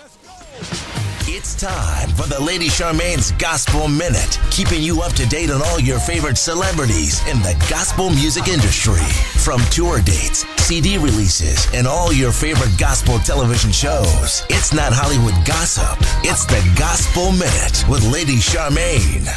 It's time for the Lady Charmaine's Gospel Minute, keeping you up to date on all your favorite celebrities in the gospel music industry. From tour dates, CD releases, and all your favorite gospel television shows. It's not Hollywood gossip. It's the Gospel Minute with Lady Charmaine.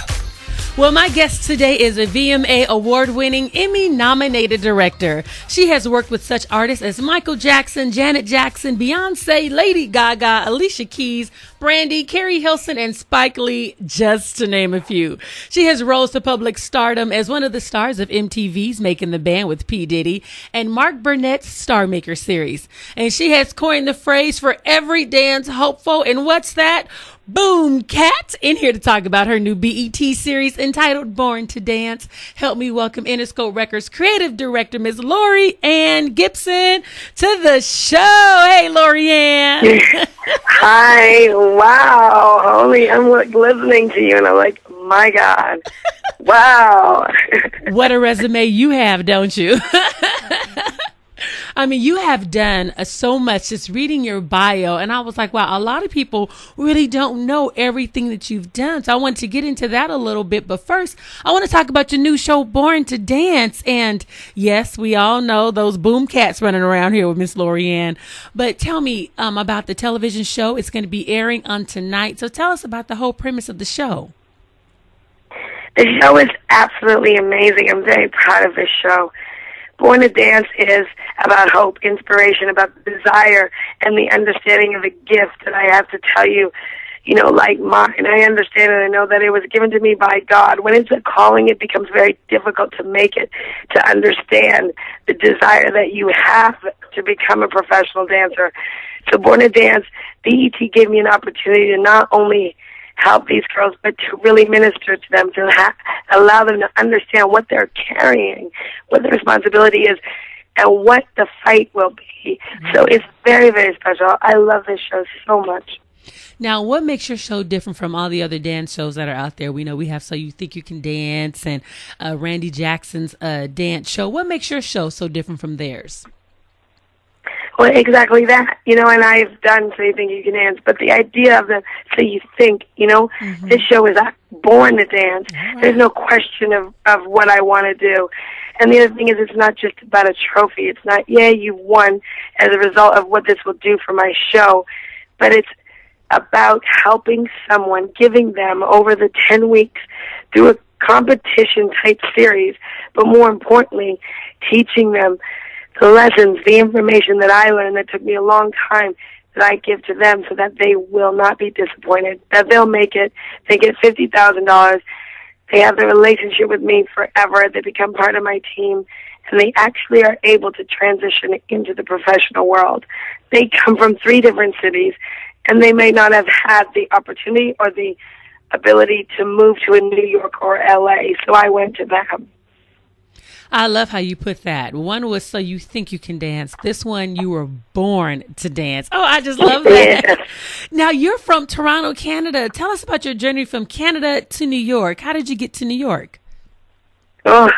Well, my guest today is a VMA award-winning, Emmy-nominated director. She has worked with such artists as Michael Jackson, Janet Jackson, Beyonce, Lady Gaga, Alicia Keys, Brandy, Carrie Hilson, and Spike Lee, just to name a few. She has rose to public stardom as one of the stars of MTV's Making the Band with P.Diddy and Mark Burnett's Star Maker series. And she has coined the phrase for every dance hopeful. And what's that? Boom Cat, in here to talk about her new BET series entitled Born to Dance. Help me welcome Interscope Records creative director, Ms. Laurieanne Gipson, to the show. Hey, Laurieanne. Hi. Wow. Holy, I'm listening to you and I'm like, my God. Wow. What a resume you have, don't you? I mean, you have done so much just reading your bio. And I was like, wow, a lot of people really don't know everything that you've done. So I want to get into that a little bit. But first, I want to talk about your new show, Born to Dance. And yes, we all know those boom cats running around here with Miss Laurieanne. But tell me about the television show. It's going to be airing on tonight. So tell us about the whole premise of the show. The show is absolutely amazing. I'm very proud of this show. Born to Dance is about hope, inspiration, about the desire, and the understanding of a gift that I have to tell you, like mine. I understand and I know that it was given to me by God. When it's a calling, it becomes very difficult to make it, to understand the desire that you have to become a professional dancer. So Born to Dance, BET gave me an opportunity to not only help these girls, but to really minister to them, to allow them to understand what they're carrying, what the responsibility is, and what the fight will be. So it's very, very special. I love this show so much. Now, what makes your show different from all the other dance shows that are out there? We know we have So You Think You Can Dance and Randy Jackson's dance show. What makes your show so different from theirs? Well, exactly that, and I've done So You Think You Can Dance, but the idea of the So You Think, this show is born to dance. Right. There's no question of what I want to do. And the other thing is it's not just about a trophy. It's not, you won as a result of what this will do for my show, but it's about helping someone, giving them over the 10 weeks through a competition-type series, but more importantly, teaching them the lessons, the information that I learned that took me a long time that I give to them so that they will not be disappointed, that they'll make it, they get $50,000, they have the relationship with me forever, they become part of my team, and they actually are able to transition into the professional world. They come from 3 different cities, and they may not have had the opportunity or the ability to move to a New York or LA, so I went to them. I love how you put that. One was So You Think You Can Dance. This one, you were born to dance. Oh, I just love that. Yeah. Now, you're from Toronto, Canada. Tell us about your journey from Canada to New York. How did you get to New York? Oh,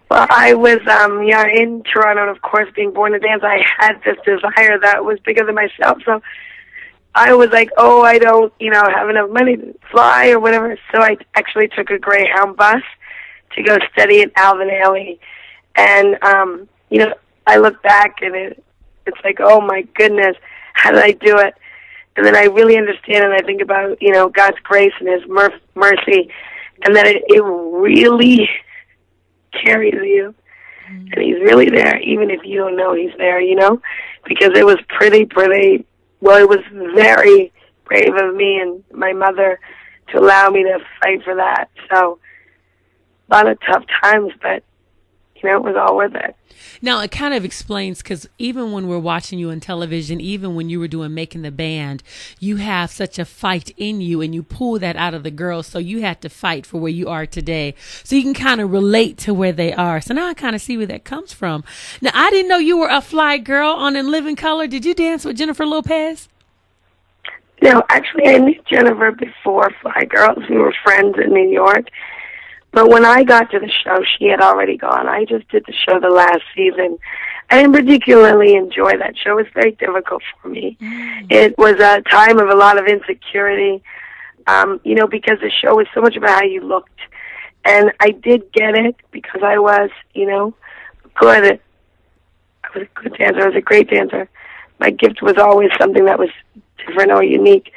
well, I was in Toronto, and of course, being born to dance, I had this desire that was bigger than myself. So I was like, I don't, have enough money to fly or whatever. So I actually took a Greyhound bus to go study at Alvin Ailey. And, I look back and it's like, oh my goodness, how did I do it? And then I really understand and I think about, God's grace and His mercy, and that it really carries you. And He's really there, even if you don't know He's there, because it was it was very brave of me and my mother to allow me to fight for that. So, a lot of tough times, but, it was all worth it. Now, it kind of explains, because even when we're watching you on television, even when you were doing Making the Band, you have such a fight in you, and you pull that out of the girls, so you had to fight for where you are today. So you can kind of relate to where they are. So now I kind of see where that comes from. Now, I didn't know you were a fly girl on In Living Color. Did you dance with Jennifer Lopez? No, actually, I knew Jennifer before Fly Girls. We were friends in New York. But when I got to the show, she had already gone. I just did the show the last season. I didn't particularly enjoy that show. It was very difficult for me. It was a time of a lot of insecurity, because the show was so much about how you looked. And I did get it because I was, good. I was a good dancer. I was a great dancer. My gift was always something that was different or unique.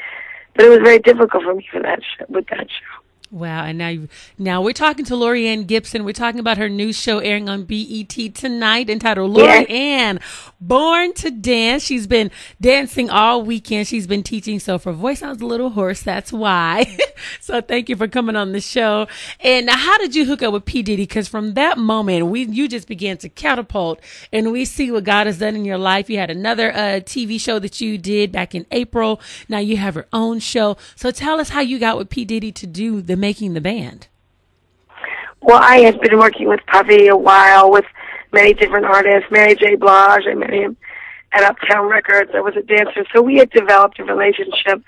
But it was very difficult for me with that show. Wow. And now we're talking to Laurieanne Gipson. We're talking about her new show airing on BET tonight entitled Laurieanne Born to Dance. She's been dancing all weekend. She's been teaching. So if her voice sounds a little hoarse, that's why. So thank you for coming on the show. And now, how did you hook up with P.Diddy? Because from that moment, you just began to catapult, and we see what God has done in your life. You had another TV show that you did back in April. Now you have your own show. So tell us how you got with P.Diddy to do the Making the Band. Well, I had been working with Puffy a while with many different artists. Mary J. Blige, I met him at Uptown Records. I was a dancer, so we had developed a relationship.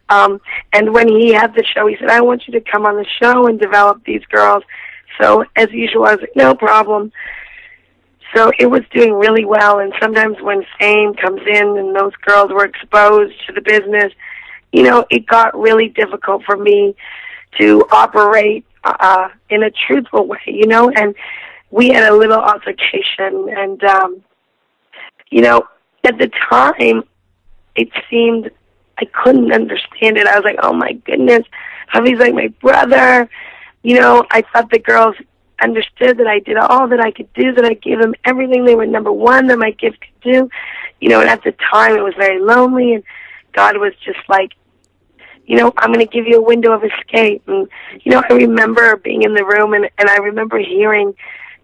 And when he had the show, he said, I want you to come on the show and develop these girls. So as usual, I was like, no problem. So it was doing really well, and sometimes when fame comes in and those girls were exposed to the business, it got really difficult for me to operate in a truthful way, and we had a little altercation, and, at the time, it seemed I couldn't understand it. I was like, oh, my goodness, Javi's like my brother. I thought the girls understood that I did all that I could do, that I gave them everything. They were number one that my gift could do. And at the time, it was very lonely, and God was just like, I'm going to give you a window of escape. And, I remember being in the room, and I remember hearing,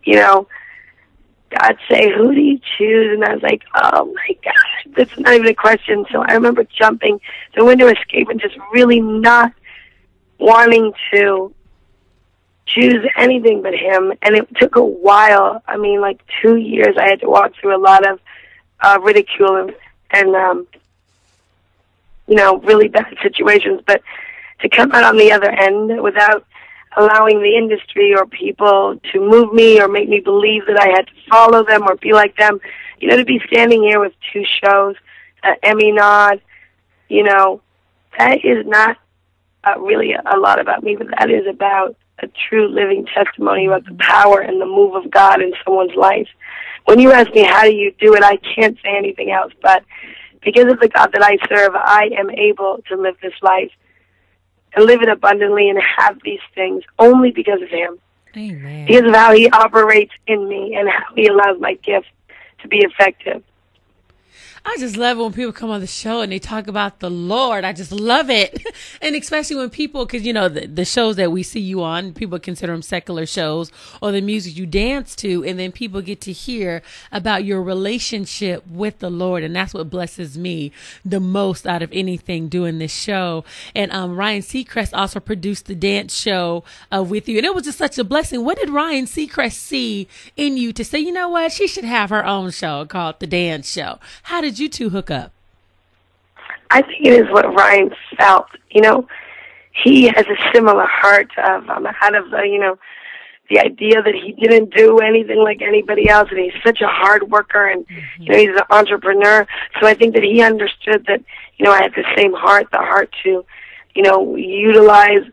God say, who do you choose? And I was like, oh, my God, that's not even a question. So I remember jumping the window of escape and just really not wanting to choose anything but him. And it took a while. I mean, like 2 years, I had to walk through a lot of ridicule and really bad situations, but to come out on the other end without allowing the industry or people to move me or make me believe that I had to follow them or be like them, to be standing here with 2 shows, Emmy nod, that is not really a lot about me, but that is about a true living testimony about the power and the move of God in someone's life. When you ask me how do you do it, I can't say anything else, but because of the God that I serve, I am able to live this life and live it abundantly and have these things only because of him. Amen. Because of how he operates in me and how he allows my gift to be effective. I just love it when people come on the show and they talk about the Lord. I just love it. And especially when people, because, the shows that we see you on, people consider them secular shows or the music you dance to. And then people get to hear about your relationship with the Lord. And that's what blesses me the most out of anything doing this show. And Ryan Seacrest also produced the dance show with you. And it was just such a blessing. What did Ryan Seacrest see in you to say, you know what, she should have her own show called The Dance Show? How did you two hook up? I think it is what Ryan felt. He has a similar heart of out of the idea that he didn't do anything like anybody else, and he's such a hard worker, and he's an entrepreneur. So I think that he understood that I had the same heart, the heart to utilize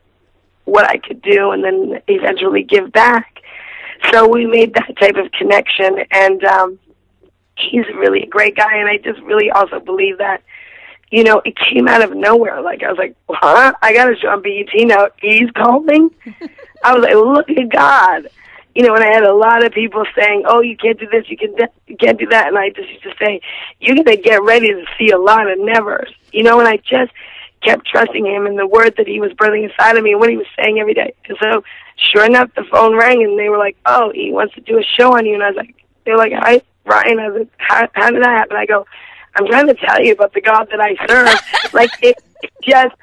what I could do and then eventually give back. So we made that type of connection, and he's really a great guy, and I just really also believe that, it came out of nowhere. Like, I was like, huh? I got a show on BET now. He's calling? I was like, look at God. And I had a lot of people saying, oh, you can't do this, you can't do that. And I just used to say, you're going to get ready to see a lot of nevers. And I just kept trusting him and the word that he was birthing inside of me and what he was saying every day. And so, sure enough, the phone rang, and they were like, oh, he wants to do a show on you. And I was like, they were like, hi, Ryan. I was like, how did that happen? I go, I'm trying to tell you about the God that I serve. Like, it's just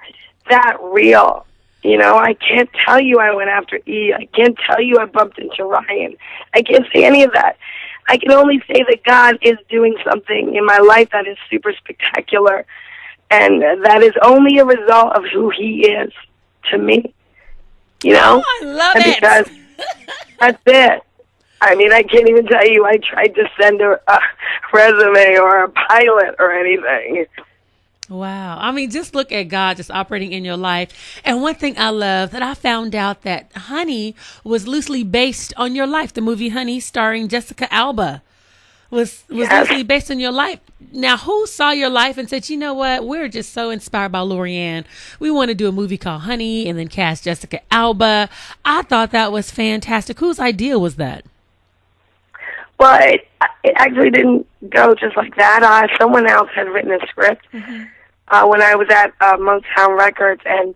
that real. I can't tell you I went after E. I can't tell you I bumped into Ryan. I can't say any of that. I can only say that God is doing something in my life that is super spectacular, and that is only a result of who he is to me. you know? Oh, I love and it. Because that's it. I mean, I can't even tell you I tried to send a resume or a pilot or anything. Wow. I mean, just look at God just operating in your life. And one thing I love that I found out that Honey was loosely based on your life. The movie Honey starring Jessica Alba was loosely based on your life. Now, who saw your life and said, you know what, we're just so inspired by Laurieanne. We want to do a movie called Honey and then cast Jessica Alba. I thought that was fantastic. Whose idea was that? Well, it actually didn't go just like that. Someone else had written a script when I was at Motown Records, and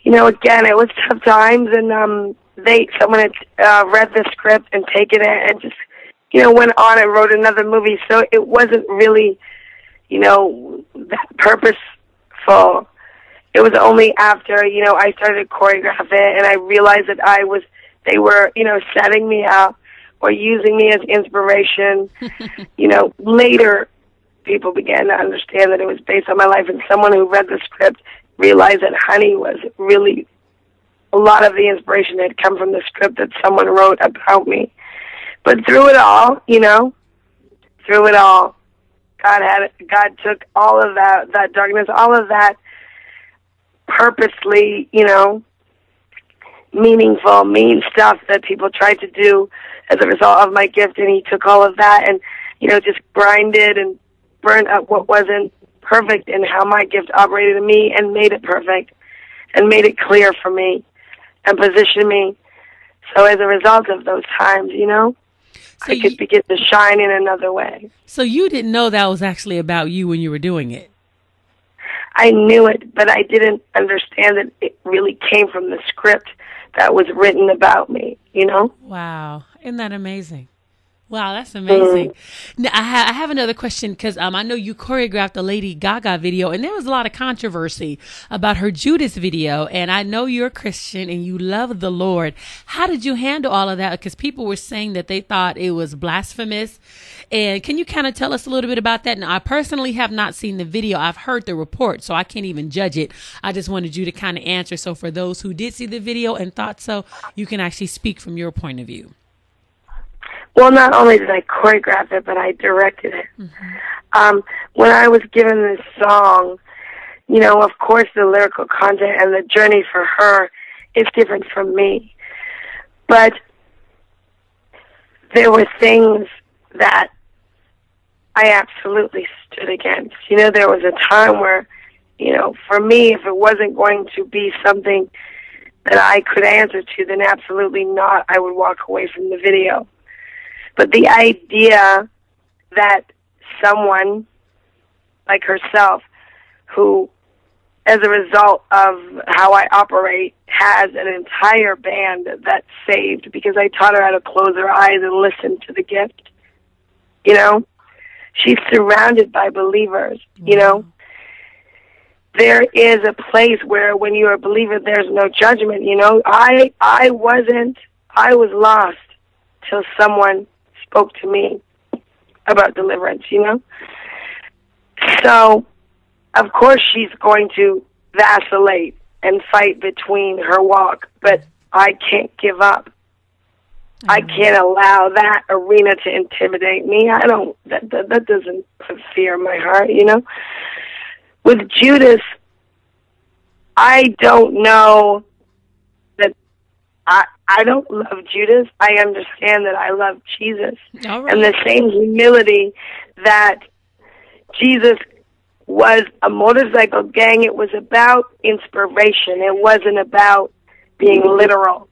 you know, again, it was tough times, and someone had read the script and taken it and just, you know, went on and wrote another movie. So it wasn't really, you know, that purposeful. It was only after, you know, I started to choreograph it, and I realized that they were, you know, setting me up or using me as inspiration. You know, later people began to understand that it was based on my life, and someone who read the script realized that Honey was really, a lot of the inspiration had come from the script that someone wrote about me. But through it all, you know, God took all of that darkness, all of that purposely, you know, meaningful, mean stuff that people tried to do as a result of my gift, and he took all of that and, you know, just grinded and burned up what wasn't perfect in how my gift operated in me and made it perfect and made it clear for me and positioned me. So as a result of those times, you know, so I could begin to shine in another way. So you didn't know that was actually about you when you were doing it? I knew it, but I didn't understand that it really came from the script that was written about me, you know? Wow. Isn't that amazing? Wow, that's amazing. Now, I have another question because I know you choreographed the Lady Gaga video, and there was a lot of controversy about her Judas video, and I know you're a Christian and you love the Lord. How did you handle all of that? Because people were saying that they thought it was blasphemous. And can you kind of tell us a little bit about that? Now, I personally have not seen the video. I've heard the report, so I can't even judge it. I just wanted you to kind of answer. So for those who did see the video and thought so, you can actually speak from your point of view. Well, not only did I choreograph it, but I directed it. When I was given this song, you know, of course the lyrical content and the journey for her is different from me. But there were things that I absolutely stood against. You know, there was a time where, you know, for me, if it wasn't going to be something that I could answer to, then absolutely not, I would walk away from the video. But the idea that someone like herself, who, as a result of how I operate, has an entire band that's saved because I taught her how to close her eyes and listen to the gift, you know? She's surrounded by believers, you know? There is a place where when you're a believer, there's no judgment, you know? I was lost till someone spoke to me about deliverance, you know? So, of course, she's going to vacillate and fight between her walk, but I can't give up. I can't allow that arena to intimidate me. That doesn't put fear in my heart, you know? With Judas, I don't know that I don't love Judas. I understand that I love Jesus. All right. And the same humility that Jesus was a motorcycle gang, it was about inspiration. It wasn't about being literal,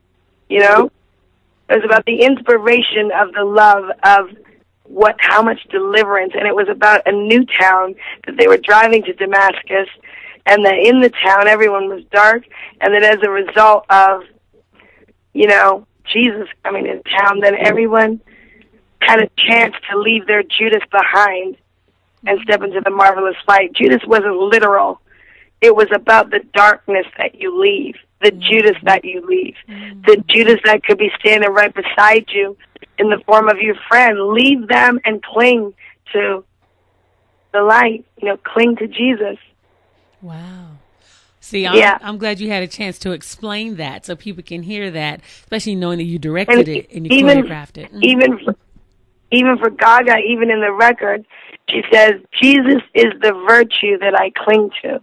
you know? It was about the inspiration of the love of how much deliverance, and it was about a new town that they were driving to Damascus, and that in the town everyone was dark, and that as a result of, you know, Jesus coming into town, then everyone had a chance to leave their Judas behind and step into the marvelous light. Judas wasn't literal. It was about the darkness that you leave, the Judas that you leave, the Judas that could be standing right beside you in the form of your friend. Leave them and cling to the light, you know, cling to Jesus. Wow. See, I'm glad you had a chance to explain that so people can hear that, especially knowing that you directed it and you choreographed it. Even for Gaga, even in the record, she says, Jesus is the virtue that I cling to.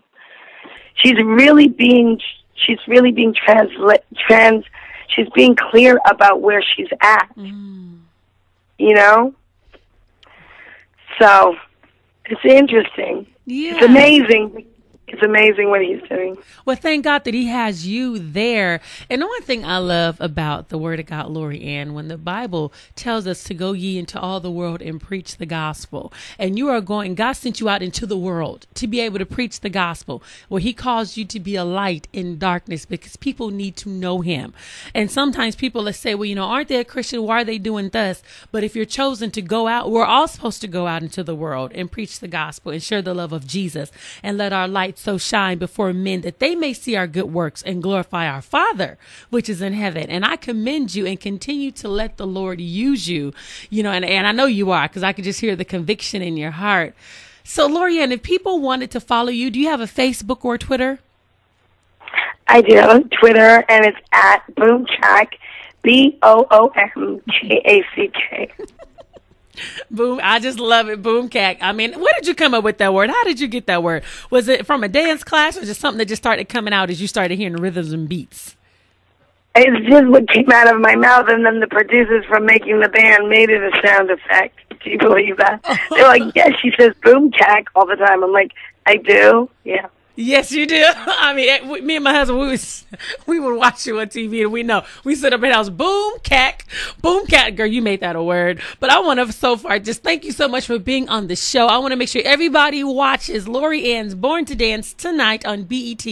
She's really being she's being clear about where she's at. You know? So, it's interesting. Yeah. It's amazing. It's amazing what he's doing. Well, thank God that he has you there. And the one thing I love about the Word of God, Laurieanne, when the Bible tells us to go ye into all the world and preach the gospel, and you are going, God sent you out into the world to be able to preach the gospel, where he calls you to be a light in darkness because people need to know him. And sometimes people let's say, well, you know, aren't they a Christian? Why are they doing thus? But if you're chosen to go out, we're all supposed to go out into the world and preach the gospel and share the love of Jesus and let our light so shine before men that they may see our good works and glorify our Father, which is in heaven. And I commend you and continue to let the Lord use you, you know, and I know you are, because I can just hear the conviction in your heart. So, Laurieanne, if people wanted to follow you, do you have a Facebook or Twitter? I do, Twitter, and it's at Boomchack, BOOMJACK. Boom. I just love it. Boomcack. I mean, where did you come up with that word? How did you get that word? Was it from a dance class or just something that just started coming out as you started hearing rhythms and beats? It's just what came out of my mouth, and then the producers from making the band made it a sound effect. Do you believe that? They're like, yeah, she says Boomcack all the time. I'm like, I do? Yeah. Yes, you do. I mean, me and my husband, we would watch you on TV, and we know we sit up in the house, boom, cat, girl, you made that a word. But I want to, so far, just thank you so much for being on the show. I want to make sure everybody watches Laurieanne's Born to Dance tonight on BET.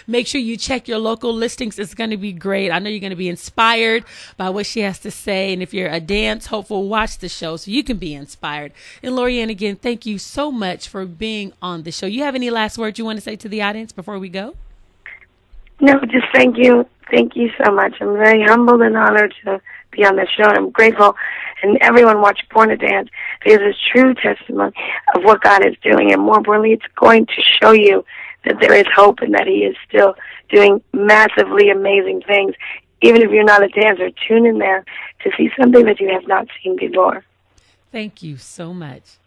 Make sure you check your local listings. It's going to be great. I know you're going to be inspired by what she has to say. And if you're a dance hopeful, watch the show so you can be inspired. And Laurieanne, again, thank you so much for being on the show. You have any last words you want to say to the audience before we go? No, just thank you. Thank you so much. I'm very humbled and honored to be on this show, and I'm grateful. And everyone watch Born to Dance because it's true testimony of what God is doing. And more importantly, it's going to show you that there is hope and that he is still doing massively amazing things. Even if you're not a dancer, tune in there to see something that you have not seen before. Thank you so much.